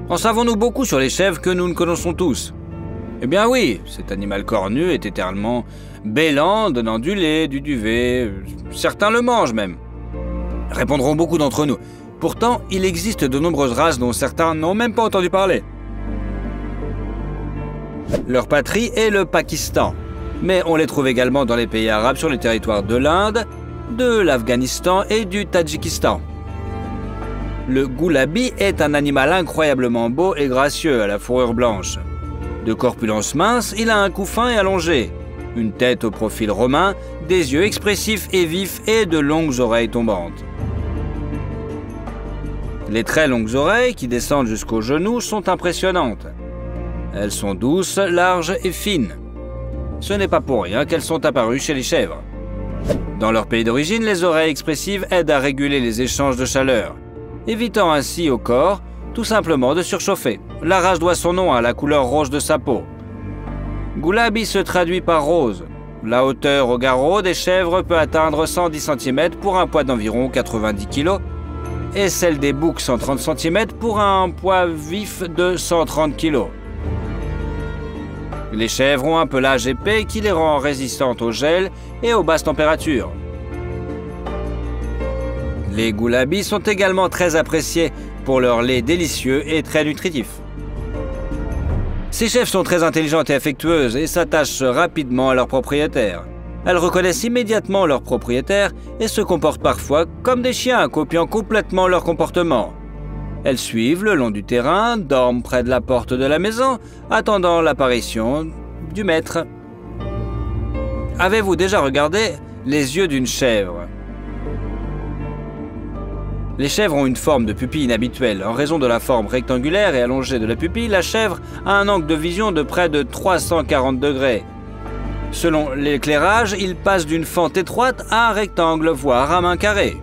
En savons-nous beaucoup sur les chèvres que nous ne connaissons tous? Eh bien oui, cet animal cornu est éternellement bêlant, donnant du lait, du duvet, certains le mangent même. Répondront beaucoup d'entre nous. Pourtant, il existe de nombreuses races dont certains n'ont même pas entendu parler. Leur patrie est le Pakistan, mais on les trouve également dans les pays arabes sur les territoires de l'Inde, de l'Afghanistan et du Tadjikistan. Le goulabi est un animal incroyablement beau et gracieux à la fourrure blanche. De corpulence mince, il a un cou fin et allongé, une tête au profil romain, des yeux expressifs et vifs et de longues oreilles tombantes. Les très longues oreilles, qui descendent jusqu'aux genoux, sont impressionnantes. Elles sont douces, larges et fines. Ce n'est pas pour rien qu'elles sont apparues chez les chèvres. Dans leur pays d'origine, les oreilles expressives aident à réguler les échanges de chaleur, évitant ainsi au corps tout simplement de surchauffer. La race doit son nom à la couleur rose de sa peau. Goulabi se traduit par rose. La hauteur au garrot des chèvres peut atteindre 110 cm pour un poids d'environ 90 kg et celle des boucs 130 cm pour un poids vif de 130 kg. Les chèvres ont un pelage épais qui les rend résistantes au gel et aux basses températures. Les goulabis sont également très appréciés pour leur lait délicieux et très nutritif. Ces chèvres sont très intelligentes et affectueuses et s'attachent rapidement à leurs propriétaires. Elles reconnaissent immédiatement leurs propriétaires et se comportent parfois comme des chiens, copiant complètement leur comportement. Elles suivent le long du terrain, dorment près de la porte de la maison, attendant l'apparition du maître. Avez-vous déjà regardé les yeux d'une chèvre? Les chèvres ont une forme de pupille inhabituelle. En raison de la forme rectangulaire et allongée de la pupille, la chèvre a un angle de vision de près de 340 degrés. Selon l'éclairage, il passe d'une fente étroite à un rectangle, voire à un carré.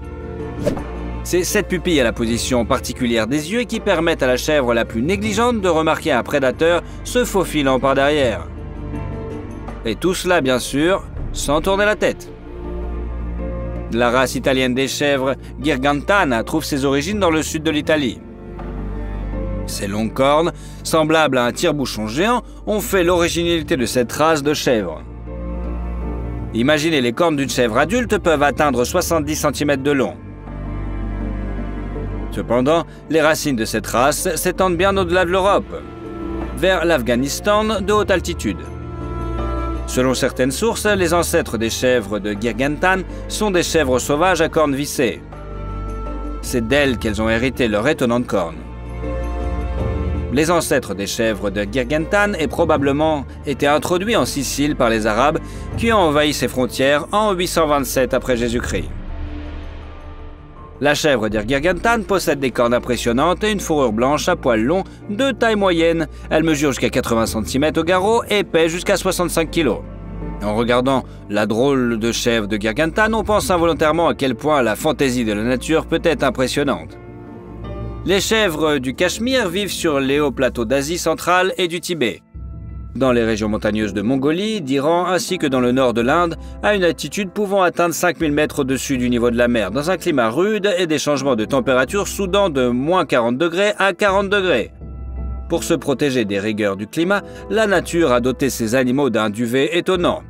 C'est cette pupille à la position particulière des yeux qui permettent à la chèvre la plus négligente de remarquer un prédateur se faufilant par derrière. Et tout cela, bien sûr, sans tourner la tête. La race italienne des chèvres, Girgantana, trouve ses origines dans le sud de l'Italie. Ces longues cornes, semblables à un tire-bouchon géant, ont fait l'originalité de cette race de chèvres. Imaginez, les cornes d'une chèvre adulte peuvent atteindre 70 cm de long. Cependant, les racines de cette race s'étendent bien au-delà de l'Europe, vers l'Afghanistan de haute altitude. Selon certaines sources, les ancêtres des chèvres de Girgantan sont des chèvres sauvages à cornes vissées. C'est d'elles qu'elles ont hérité leur étonnante corne. Les ancêtres des chèvres de Girgantan aient probablement été introduits en Sicile par les Arabes qui ont envahi ses frontières en 827 après Jésus-Christ. La chèvre d'Irgirgantan possède des cornes impressionnantes et une fourrure blanche à poils longs de taille moyenne. Elle mesure jusqu'à 80 cm au garrot et pèse jusqu'à 65 kg. En regardant la drôle de chèvre de Girgantan, on pense involontairement à quel point la fantaisie de la nature peut être impressionnante. Les chèvres du Cachemire vivent sur les hauts plateaux d'Asie centrale et du Tibet, dans les régions montagneuses de Mongolie, d'Iran ainsi que dans le nord de l'Inde, à une altitude pouvant atteindre 5000 mètres au-dessus du niveau de la mer, dans un climat rude et des changements de température soudant de moins 40 degrés à 40 degrés. Pour se protéger des rigueurs du climat, la nature a doté ces animaux d'un duvet étonnant,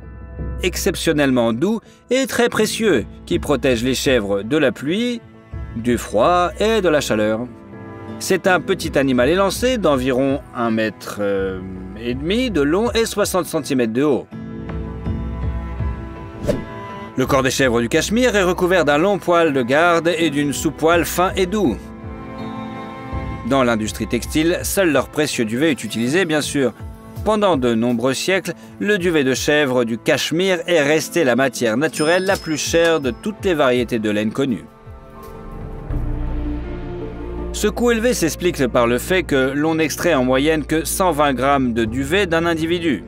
exceptionnellement doux et très précieux, qui protège les chèvres de la pluie, du froid et de la chaleur. C'est un petit animal élancé d'environ 1,5 mètre de long et 60 cm de haut. Le corps des chèvres du Cachemire est recouvert d'un long poil de garde et d'une sous-poil fin et doux. Dans l'industrie textile, seul leur précieux duvet est utilisé, bien sûr. Pendant de nombreux siècles, le duvet de chèvre du Cachemire est resté la matière naturelle la plus chère de toutes les variétés de laine connues. Ce coût élevé s'explique par le fait que l'on n'extrait en moyenne que 120 grammes de duvet d'un individu.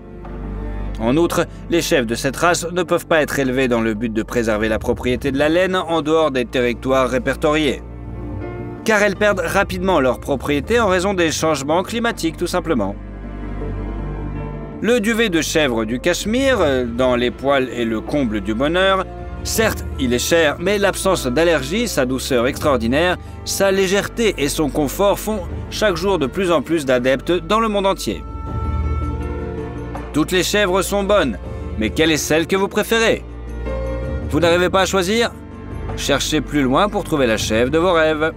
En outre, les chèvres de cette race ne peuvent pas être élevés dans le but de préserver la propriété de la laine en dehors des territoires répertoriés, car elles perdent rapidement leur propriété en raison des changements climatiques tout simplement. Le duvet de chèvre du Cachemire, dans les poils et le comble du bonheur, Certes, il est cher, mais l'absence d'allergie, sa douceur extraordinaire, sa légèreté et son confort font chaque jour de plus en plus d'adeptes dans le monde entier. Toutes les chèvres sont bonnes, mais quelle est celle que vous préférez? Vous n'arrivez pas à choisir? Cherchez plus loin pour trouver la chèvre de vos rêves.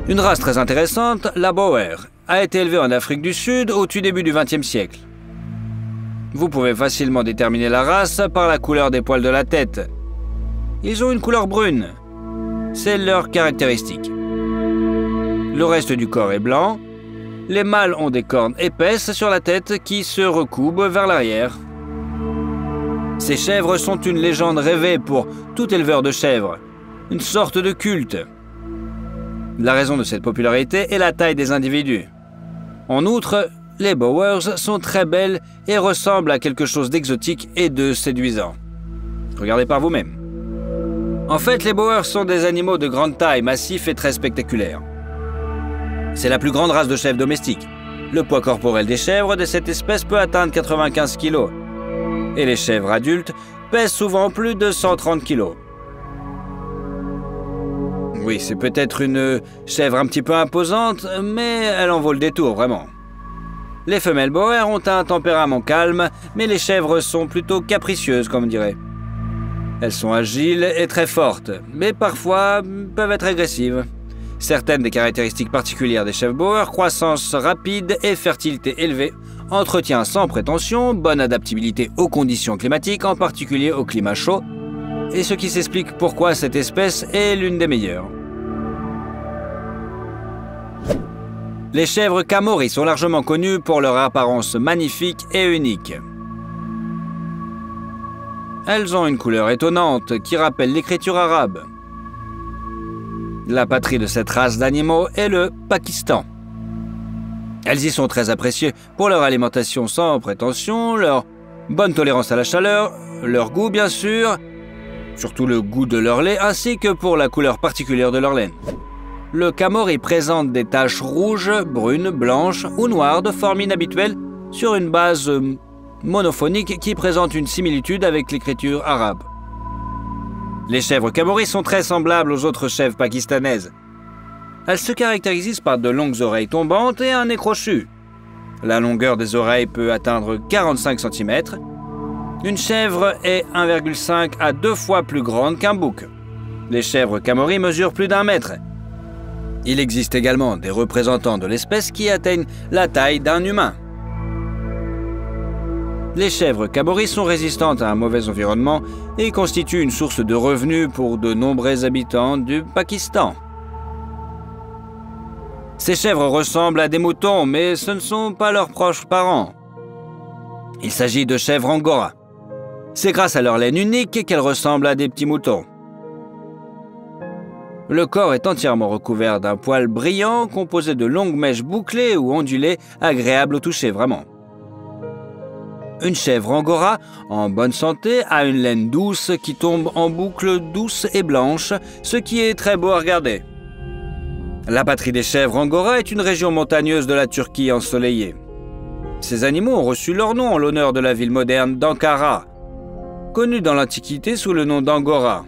Une race très intéressante, la Boer, a été élevée en Afrique du Sud au tout début du XXe siècle. Vous pouvez facilement déterminer la race par la couleur des poils de la tête. Ils ont une couleur brune. C'est leur caractéristique. Le reste du corps est blanc. Les mâles ont des cornes épaisses sur la tête qui se recoubent vers l'arrière. Ces chèvres sont une légende rêvée pour tout éleveur de chèvres, une sorte de culte. La raison de cette popularité est la taille des individus. En outre, les Boers sont très belles et ressemblent à quelque chose d'exotique et de séduisant. Regardez par vous-même. En fait, les Boers sont des animaux de grande taille, massifs et très spectaculaires. C'est la plus grande race de chèvres domestiques. Le poids corporel des chèvres de cette espèce peut atteindre 95 kg. Et les chèvres adultes pèsent souvent plus de 130 kg. Oui, c'est peut-être une chèvre un petit peu imposante, mais elle en vaut le détour, vraiment. Les femelles Boer ont un tempérament calme, mais les chèvres sont plutôt capricieuses, comme on dirait. Elles sont agiles et très fortes, mais parfois peuvent être agressives. Certaines des caractéristiques particulières des chèvres Boer, croissance rapide et fertilité élevée, entretien sans prétention, bonne adaptabilité aux conditions climatiques, en particulier au climat chaud, et ce qui s'explique pourquoi cette espèce est l'une des meilleures. Les chèvres Kamori sont largement connues pour leur apparence magnifique et unique. Elles ont une couleur étonnante qui rappelle l'écriture arabe. La patrie de cette race d'animaux est le Pakistan. Elles y sont très appréciées pour leur alimentation sans prétention, leur bonne tolérance à la chaleur, leur goût bien sûr, surtout le goût de leur lait, ainsi que pour la couleur particulière de leur laine. Le Kamori présente des taches rouges, brunes, blanches ou noires de forme inhabituelle sur une base monophonique qui présente une similitude avec l'écriture arabe. Les chèvres Kamori sont très semblables aux autres chèvres pakistanaises. Elles se caractérisent par de longues oreilles tombantes et un nez crochu. La longueur des oreilles peut atteindre 45 cm. Une chèvre est 1,5 à 2 fois plus grande qu'un bouc. Les chèvres Kamori mesurent plus d'1 mètre. Il existe également des représentants de l'espèce qui atteignent la taille d'un humain. Les chèvres Kamori sont résistantes à un mauvais environnement et constituent une source de revenus pour de nombreux habitants du Pakistan. Ces chèvres ressemblent à des moutons, mais ce ne sont pas leurs proches parents. Il s'agit de chèvres Angora. C'est grâce à leur laine unique qu'elles ressemblent à des petits moutons. Le corps est entièrement recouvert d'un poil brillant composé de longues mèches bouclées ou ondulées, agréables au toucher vraiment. Une chèvre Angora, en bonne santé, a une laine douce qui tombe en boucles douces et blanches, ce qui est très beau à regarder. La patrie des chèvres Angora est une région montagneuse de la Turquie ensoleillée. Ces animaux ont reçu leur nom en l'honneur de la ville moderne d'Ankara, connue dans l'Antiquité sous le nom d'Angora.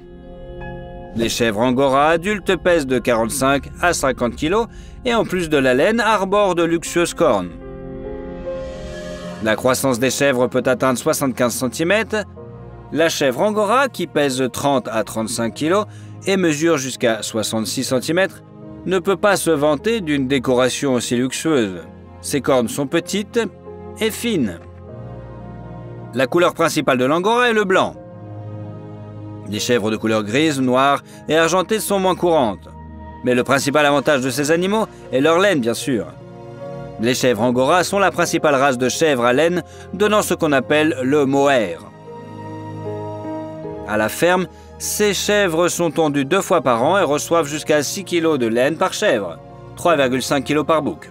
Les chèvres Angora adultes pèsent de 45 à 50 kg et en plus de la laine, arborent de luxueuses cornes. La croissance des chèvres peut atteindre 75 cm. La chèvre Angora, qui pèse 30 à 35 kg et mesure jusqu'à 66 cm, ne peut pas se vanter d'une décoration aussi luxueuse. Ses cornes sont petites et fines. La couleur principale de l'Angora est le blanc. Les chèvres de couleur grise, noire et argentée sont moins courantes. Mais le principal avantage de ces animaux est leur laine, bien sûr. Les chèvres Angora sont la principale race de chèvres à laine, donnant ce qu'on appelle le mohair. À la ferme, ces chèvres sont tondues 2 fois par an et reçoivent jusqu'à 6 kg de laine par chèvre, 3,5 kg par bouc.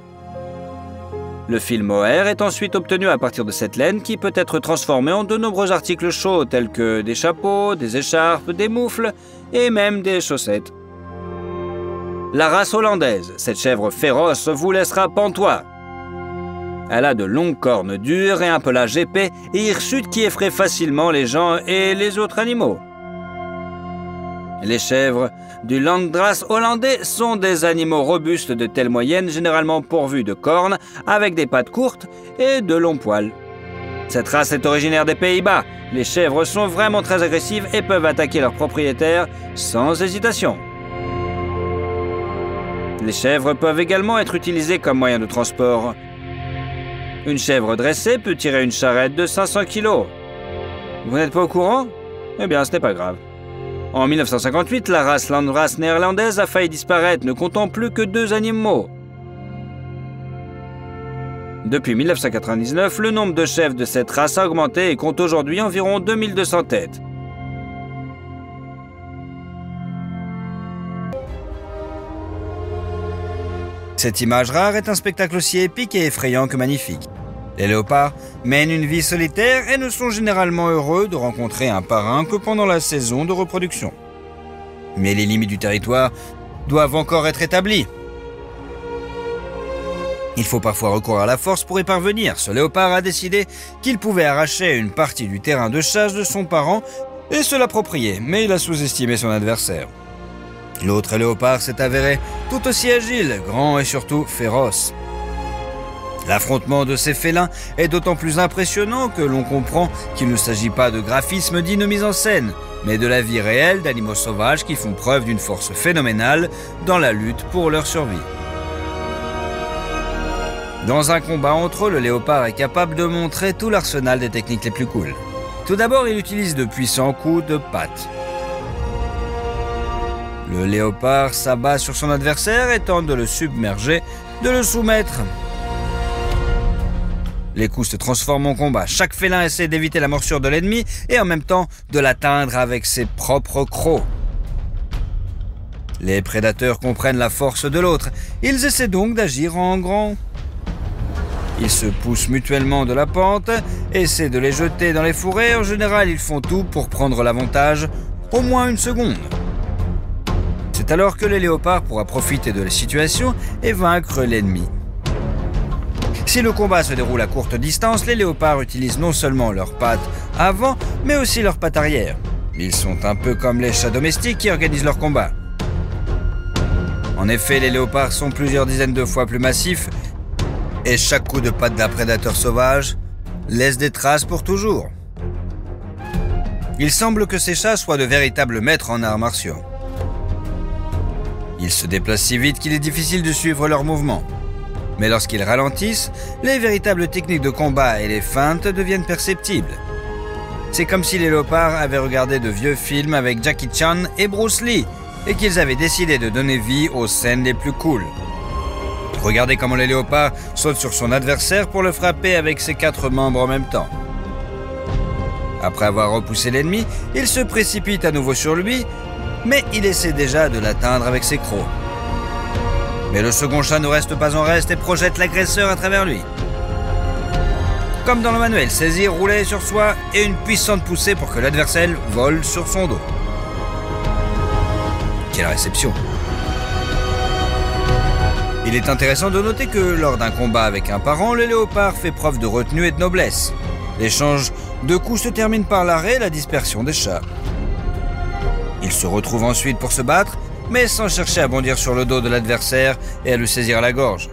Le fil mohair est ensuite obtenu à partir de cette laine qui peut être transformée en de nombreux articles chauds tels que des chapeaux, des écharpes, des moufles et même des chaussettes. La race hollandaise, cette chèvre féroce, vous laissera pantois. Elle a de longues cornes dures et un pelage épais et hirsute qui effraie facilement les gens et les autres animaux. Les chèvres du Landrace hollandais sont des animaux robustes de taille moyenne, généralement pourvus de cornes, avec des pattes courtes et de longs poils. Cette race est originaire des Pays-Bas. Les chèvres sont vraiment très agressives et peuvent attaquer leurs propriétaires sans hésitation. Les chèvres peuvent également être utilisées comme moyen de transport. Une chèvre dressée peut tirer une charrette de 500 kg. Vous n'êtes pas au courant? Eh bien, ce n'est pas grave. En 1958, la race Landrace néerlandaise a failli disparaître, ne comptant plus que 2 animaux. Depuis 1999, le nombre de chèvres de cette race a augmenté et compte aujourd'hui environ 2200 têtes. Cette image rare est un spectacle aussi épique et effrayant que magnifique. Les léopards mènent une vie solitaire et ne sont généralement heureux de rencontrer un parrain que pendant la saison de reproduction. Mais les limites du territoire doivent encore être établies. Il faut parfois recourir à la force pour y parvenir. Ce léopard a décidé qu'il pouvait arracher une partie du terrain de chasse de son parent et se l'approprier, mais il a sous-estimé son adversaire. L'autre léopard s'est avéré tout aussi agile, grand et surtout féroce. L'affrontement de ces félins est d'autant plus impressionnant que l'on comprend qu'il ne s'agit pas de graphisme dit de mise en scène, mais de la vie réelle d'animaux sauvages qui font preuve d'une force phénoménale dans la lutte pour leur survie. Dans un combat entre eux, le léopard est capable de montrer tout l'arsenal des techniques les plus cool. Tout d'abord, il utilise de puissants coups de patte. Le léopard s'abat sur son adversaire et tente de le submerger, de le soumettre. Les coups se transforment en combat. Chaque félin essaie d'éviter la morsure de l'ennemi et en même temps de l'atteindre avec ses propres crocs. Les prédateurs comprennent la force de l'autre. Ils essaient donc d'agir en grand. Ils se poussent mutuellement de la pente, essaient de les jeter dans les fourrés. En général, ils font tout pour prendre l'avantage, au moins une seconde. C'est alors que le léopard pourra profiter de la situation et vaincre l'ennemi. Si le combat se déroule à courte distance, les léopards utilisent non seulement leurs pattes avant, mais aussi leurs pattes arrière. Ils sont un peu comme les chats domestiques qui organisent leurs combats. En effet, les léopards sont plusieurs dizaines de fois plus massifs et chaque coup de patte d'un prédateur sauvage laisse des traces pour toujours. Il semble que ces chats soient de véritables maîtres en arts martiaux. Ils se déplacent si vite qu'il est difficile de suivre leurs mouvements. Mais lorsqu'ils ralentissent, les véritables techniques de combat et les feintes deviennent perceptibles. C'est comme si les léopards avaient regardé de vieux films avec Jackie Chan et Bruce Lee et qu'ils avaient décidé de donner vie aux scènes les plus cool. Regardez comment le léopard saute sur son adversaire pour le frapper avec ses 4 membres en même temps. Après avoir repoussé l'ennemi, il se précipite à nouveau sur lui, mais il essaie déjà de l'atteindre avec ses crocs. Mais le second chat ne reste pas en reste et projette l'agresseur à travers lui. Comme dans le manuel, saisir, rouler sur soi et une puissante poussée pour que l'adversaire vole sur son dos. Quelle réception! Il est intéressant de noter que lors d'un combat avec un parent, le léopard fait preuve de retenue et de noblesse. L'échange de coups se termine par l'arrêt et la dispersion des chats. Ils se retrouvent ensuite pour se battre, mais sans chercher à bondir sur le dos de l'adversaire et à le saisir à la gorge.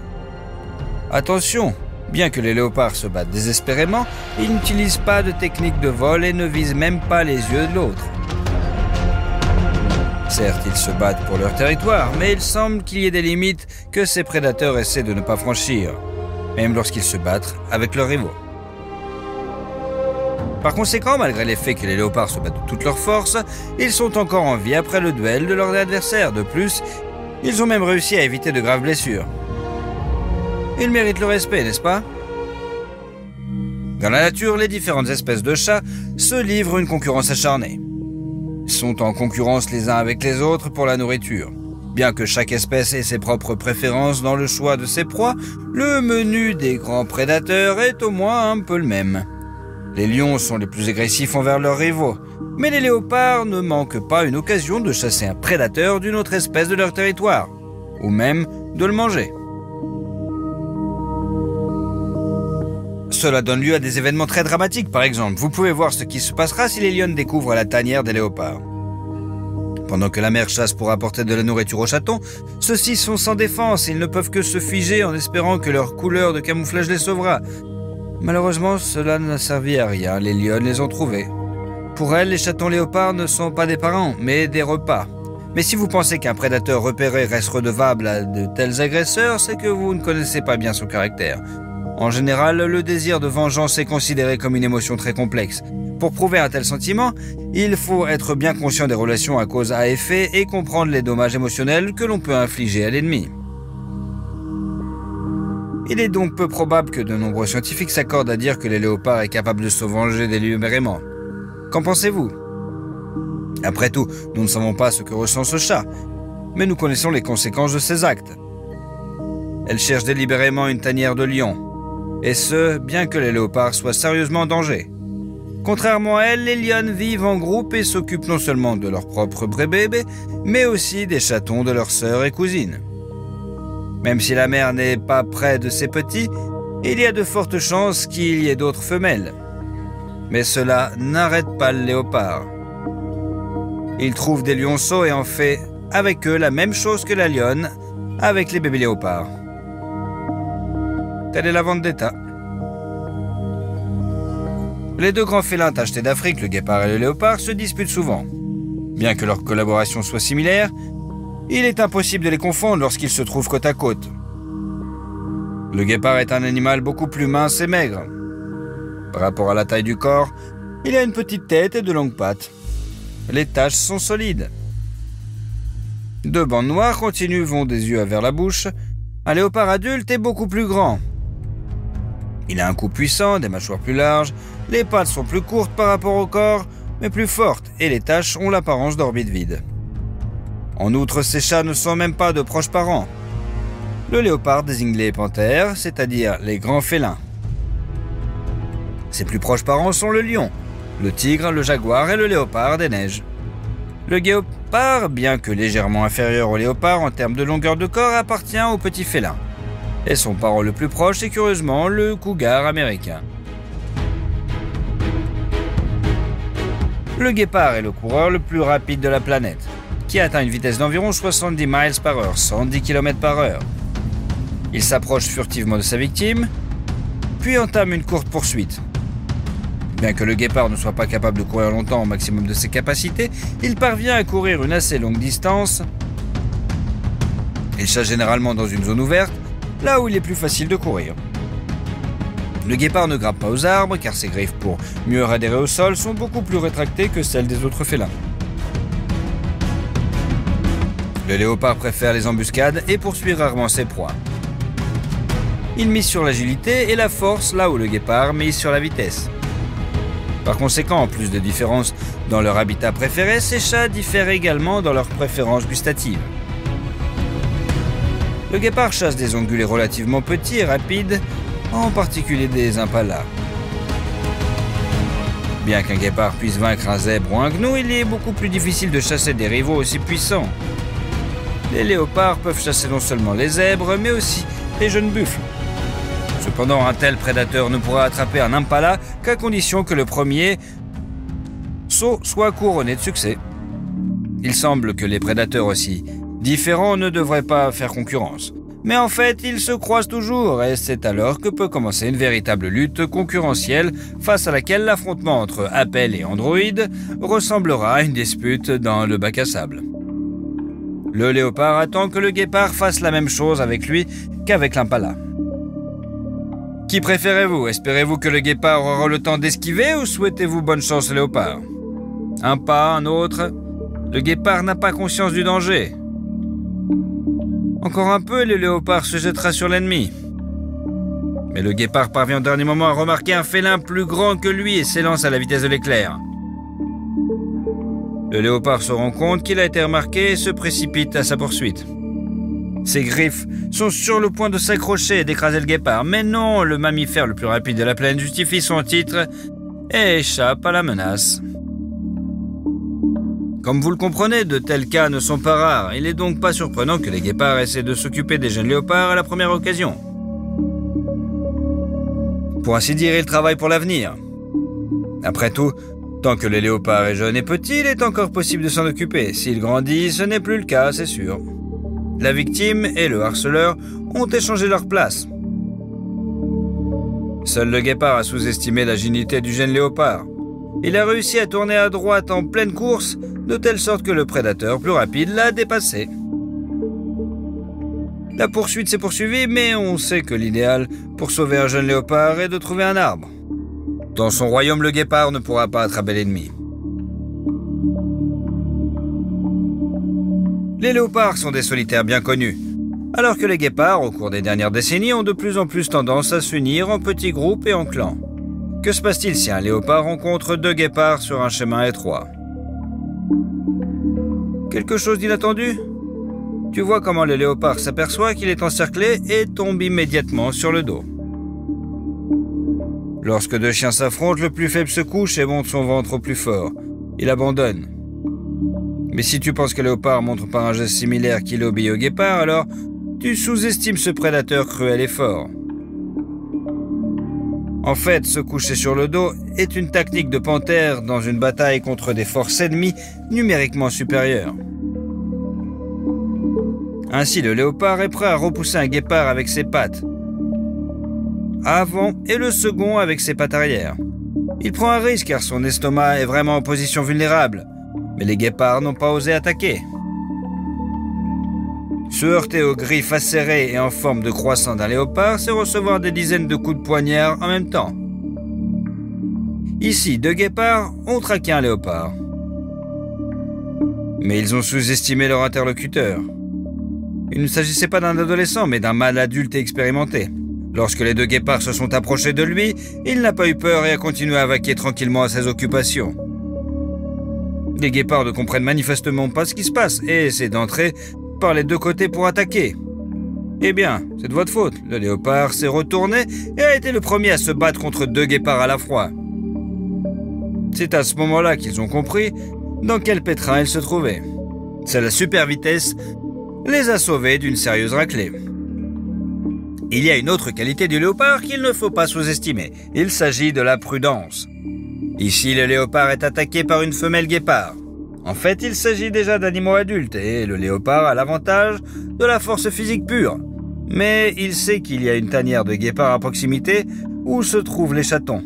Attention, bien que les léopards se battent désespérément, ils n'utilisent pas de technique de vol et ne visent même pas les yeux de l'autre. Certes, ils se battent pour leur territoire, mais il semble qu'il y ait des limites que ces prédateurs essaient de ne pas franchir, même lorsqu'ils se battent avec leurs rivaux. Par conséquent, malgré les faits que les léopards se battent de toute leur force, ils sont encore en vie après le duel de leur adversaire. De plus, ils ont même réussi à éviter de graves blessures. Ils méritent le respect, n'est-ce pas? Dans la nature, les différentes espèces de chats se livrent une concurrence acharnée. Ils sont en concurrence les uns avec les autres pour la nourriture. Bien que chaque espèce ait ses propres préférences dans le choix de ses proies, le menu des grands prédateurs est au moins un peu le même. Les lions sont les plus agressifs envers leurs rivaux, mais les léopards ne manquent pas une occasion de chasser un prédateur d'une autre espèce de leur territoire, ou même de le manger. Cela donne lieu à des événements très dramatiques. Par exemple, vous pouvez voir ce qui se passera si les lionnes découvrent la tanière des léopards. Pendant que la mère chasse pour apporter de la nourriture aux chatons, ceux-ci sont sans défense, ils ne peuvent que se figer en espérant que leur couleur de camouflage les sauvera. Malheureusement, cela n'a servi à rien, les lionnes les ont trouvés. Pour elles, les chatons léopards ne sont pas des parents, mais des repas. Mais si vous pensez qu'un prédateur repéré reste redevable à de tels agresseurs, c'est que vous ne connaissez pas bien son caractère. En général, le désir de vengeance est considéré comme une émotion très complexe. Pour prouver un tel sentiment, il faut être bien conscient des relations à cause à effet et comprendre les dommages émotionnels que l'on peut infliger à l'ennemi. Il est donc peu probable que de nombreux scientifiques s'accordent à dire que les léopards est capable de se venger délibérément. Qu'en pensez-vous? Après tout, nous ne savons pas ce que ressent ce chat, mais nous connaissons les conséquences de ses actes. Elle cherche délibérément une tanière de lion, et ce, bien que les léopards soient sérieusement en danger. Contrairement à elle, les lionnes vivent en groupe et s'occupent non seulement de leurs propres bébés, mais aussi des chatons de leurs sœurs et cousines. Même si la mère n'est pas près de ses petits, il y a de fortes chances qu'il y ait d'autres femelles. Mais cela n'arrête pas le léopard. Il trouve des lionceaux et en fait avec eux la même chose que la lionne avec les bébés léopards. Telle est la vendetta. Les deux grands félins tachetés d'Afrique, le guépard et le léopard, se disputent souvent. Bien que leur collaboration soit similaire, il est impossible de les confondre lorsqu'ils se trouvent côte à côte. Le guépard est un animal beaucoup plus mince et maigre. Par rapport à la taille du corps, il a une petite tête et de longues pattes. Les taches sont solides. Deux bandes noires continues vont des yeux vers la bouche. Un léopard adulte est beaucoup plus grand. Il a un cou puissant, des mâchoires plus larges, les pattes sont plus courtes par rapport au corps, mais plus fortes, et les taches ont l'apparence d'orbites vides. En outre, ces chats ne sont même pas de proches parents. Le léopard désigne les panthères, c'est-à-dire les grands félins. Ses plus proches parents sont le lion, le tigre, le jaguar et le léopard des neiges. Le guépard, bien que légèrement inférieur au léopard en termes de longueur de corps, appartient au petit félin. Et son parent le plus proche est curieusement le cougar américain. Le guépard est le coureur le plus rapide de la planète, qui atteint une vitesse d'environ 70 miles par heure, 110 km par heure. Il s'approche furtivement de sa victime, puis entame une courte poursuite. Bien que le guépard ne soit pas capable de courir longtemps au maximum de ses capacités, il parvient à courir une assez longue distance. Il chasse généralement dans une zone ouverte, là où il est plus facile de courir. Le guépard ne grimpe pas aux arbres car ses griffes pour mieux adhérer au sol sont beaucoup plus rétractées que celles des autres félins. Le léopard préfère les embuscades et poursuit rarement ses proies. Il mise sur l'agilité et la force là où le guépard mise sur la vitesse. Par conséquent, en plus de différences dans leur habitat préféré, ces chats diffèrent également dans leurs préférences gustatives. Le guépard chasse des ongulés relativement petits et rapides, en particulier des impalas. Bien qu'un guépard puisse vaincre un zèbre ou un gnou, il est beaucoup plus difficile de chasser des rivaux aussi puissants. Les léopards peuvent chasser non seulement les zèbres, mais aussi les jeunes buffles. Cependant, un tel prédateur ne pourra attraper un impala qu'à condition que le premier saut soit couronné de succès. Il semble que les prédateurs aussi différents ne devraient pas faire concurrence. Mais en fait, ils se croisent toujours et c'est alors que peut commencer une véritable lutte concurrentielle face à laquelle l'affrontement entre Apple et Android ressemblera à une dispute dans le bac à sable. Le léopard attend que le guépard fasse la même chose avec lui qu'avec l'impala. Qui préférez-vous? Espérez-vous que le guépard aura le temps d'esquiver ou souhaitez-vous bonne chance au léopard? Un pas, un autre. Le guépard n'a pas conscience du danger. Encore un peu et le léopard se jettera sur l'ennemi. Mais le guépard parvient au dernier moment à remarquer un félin plus grand que lui et s'élance à la vitesse de l'éclair. Le léopard se rend compte qu'il a été remarqué et se précipite à sa poursuite. Ses griffes sont sur le point de s'accrocher et d'écraser le guépard, mais non, le mammifère le plus rapide de la plaine justifie son titre et échappe à la menace. Comme vous le comprenez, de tels cas ne sont pas rares. Il n'est donc pas surprenant que les guépards essaient de s'occuper des jeunes léopards à la première occasion. Pour ainsi dire, il travaille pour l'avenir. Après tout, tant que le léopard est jeune et petit, il est encore possible de s'en occuper. S'il grandit, ce n'est plus le cas, c'est sûr. La victime et le harceleur ont échangé leur place. Seul le guépard a sous-estimé l'agilité du jeune léopard. Il a réussi à tourner à droite en pleine course, de telle sorte que le prédateur, plus rapide, l'a dépassé. La poursuite s'est poursuivie, mais on sait que l'idéal pour sauver un jeune léopard est de trouver un arbre. Dans son royaume, le guépard ne pourra pas attraper l'ennemi. Les léopards sont des solitaires bien connus, alors que les guépards, au cours des dernières décennies, ont de plus en plus tendance à s'unir en petits groupes et en clans. Que se passe-t-il si un léopard rencontre deux guépards sur un chemin étroit? Quelque chose d'inattendu? Tu vois comment le léopard s'aperçoit qu'il est encerclé et tombe immédiatement sur le dos. Lorsque deux chiens s'affrontent, le plus faible se couche et monte son ventre au plus fort. Il abandonne. Mais si tu penses que le léopard montre par un geste similaire qu'il obéit au guépard, alors tu sous-estimes ce prédateur cruel et fort. En fait, se coucher sur le dos est une tactique de panthère dans une bataille contre des forces ennemies numériquement supérieures. Ainsi, le léopard est prêt à repousser un guépard avec ses pattes avant et le second avec ses pattes arrière. Il prend un risque car son estomac est vraiment en position vulnérable, mais les guépards n'ont pas osé attaquer. Se heurter aux griffes acérées et en forme de croissant d'un léopard, c'est recevoir des dizaines de coups de poignard en même temps. Ici, deux guépards ont traqué un léopard. Mais ils ont sous-estimé leur interlocuteur. Il ne s'agissait pas d'un adolescent, mais d'un mâle adulte et expérimenté. Lorsque les deux guépards se sont approchés de lui, il n'a pas eu peur et a continué à vaquer tranquillement à ses occupations. Les guépards ne comprennent manifestement pas ce qui se passe et essaient d'entrer par les deux côtés pour attaquer. Eh bien, c'est de votre faute. Le léopard s'est retourné et a été le premier à se battre contre deux guépards à la fois. C'est à ce moment-là qu'ils ont compris dans quel pétrin ils se trouvaient. C'est la super vitesse les a sauvés d'une sérieuse raclée. Il y a une autre qualité du léopard qu'il ne faut pas sous-estimer. Il s'agit de la prudence. Ici, le léopard est attaqué par une femelle guépard. En fait, il s'agit déjà d'animaux adultes et le léopard a l'avantage de la force physique pure. Mais il sait qu'il y a une tanière de guépards à proximité où se trouvent les chatons.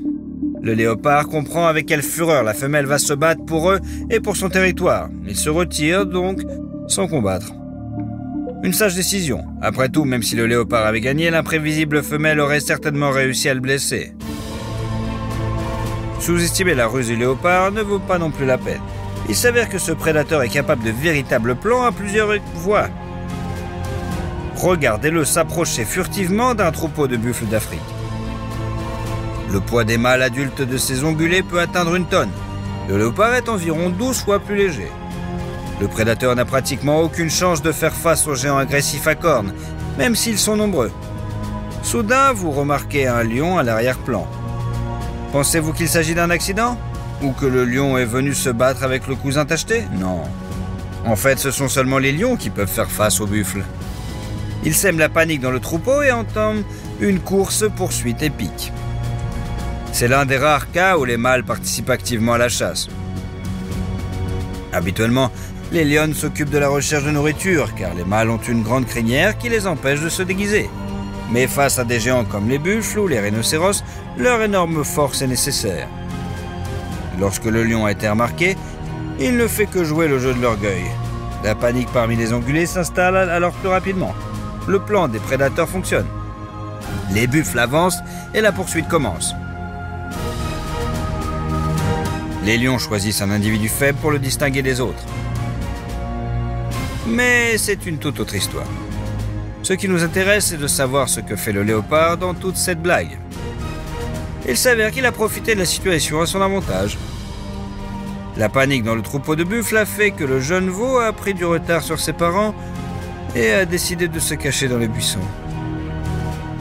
Le léopard comprend avec quelle fureur la femelle va se battre pour eux et pour son territoire. Il se retire donc sans combattre. Une sage décision. Après tout, même si le léopard avait gagné, l'imprévisible femelle aurait certainement réussi à le blesser. Sous-estimer la ruse du léopard ne vaut pas non plus la peine. Il s'avère que ce prédateur est capable de véritables plans à plusieurs voies. Regardez-le s'approcher furtivement d'un troupeau de buffles d'Afrique. Le poids des mâles adultes de ces ongulés peut atteindre 1 tonne. Le léopard est environ 12 fois plus léger. Le prédateur n'a pratiquement aucune chance de faire face aux géants agressifs à cornes, même s'ils sont nombreux. Soudain, vous remarquez un lion à l'arrière-plan. Pensez-vous qu'il s'agit d'un accident? Ou que le lion est venu se battre avec le cousin tacheté? Non. En fait, ce sont seulement les lions qui peuvent faire face aux buffles. Ils sèment la panique dans le troupeau et entament une course-poursuite épique. C'est l'un des rares cas où les mâles participent activement à la chasse. Habituellement, les lionnes s'occupent de la recherche de nourriture, car les mâles ont une grande crinière qui les empêche de se déguiser. Mais face à des géants comme les buffles ou les rhinocéros, leur énorme force est nécessaire. Lorsque le lion a été remarqué, il ne fait que jouer le jeu de l'orgueil. La panique parmi les ongulés s'installe alors plus rapidement. Le plan des prédateurs fonctionne. Les buffles avancent et la poursuite commence. Les lions choisissent un individu faible pour le distinguer des autres. Mais c'est une toute autre histoire. Ce qui nous intéresse, c'est de savoir ce que fait le léopard dans toute cette blague. Il s'avère qu'il a profité de la situation à son avantage. La panique dans le troupeau de buffles a fait que le jeune veau a pris du retard sur ses parents et a décidé de se cacher dans les buissons.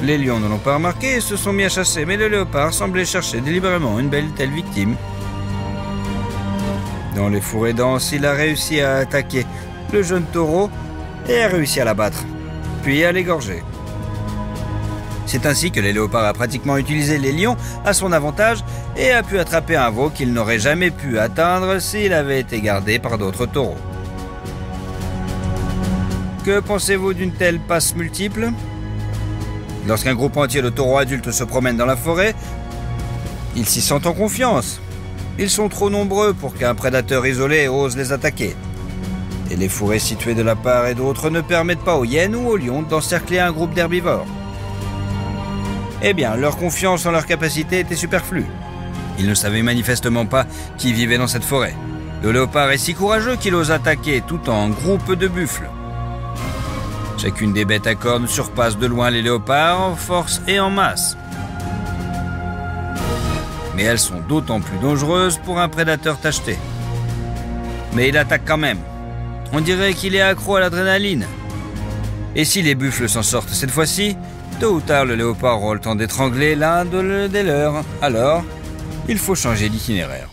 Les lions ne l'ont pas remarqué et se sont mis à chasser, mais le léopard semblait chercher délibérément une belle telle victime. Dans les fourrés denses, il a réussi à attaquer le jeune taureau et a réussi à l'abattre, puis à l'égorger. C'est ainsi que le léopard a pratiquement utilisé les lions à son avantage et a pu attraper un veau qu'il n'aurait jamais pu atteindre s'il avait été gardé par d'autres taureaux. Que pensez-vous d'une telle passe multiple? Lorsqu'un groupe entier de taureaux adultes se promène dans la forêt, ils s'y sentent en confiance. Ils sont trop nombreux pour qu'un prédateur isolé ose les attaquer. Et les fourrés situés de la part et d'autre ne permettent pas aux hyènes ou aux lions d'encercler un groupe d'herbivores. Eh bien, leur confiance en leur capacité était superflue. Ils ne savaient manifestement pas qui vivait dans cette forêt. Le léopard est si courageux qu'il ose attaquer tout en groupe de buffles. Chacune des bêtes à cornes surpasse de loin les léopards en force et en masse. Mais elles sont d'autant plus dangereuses pour un prédateur tacheté. Mais il attaque quand même. On dirait qu'il est accro à l'adrénaline. Et si les buffles s'en sortent cette fois-ci, tôt ou tard le léopard aura le temps d'étrangler l'un des leurs. Alors, il faut changer d'itinéraire.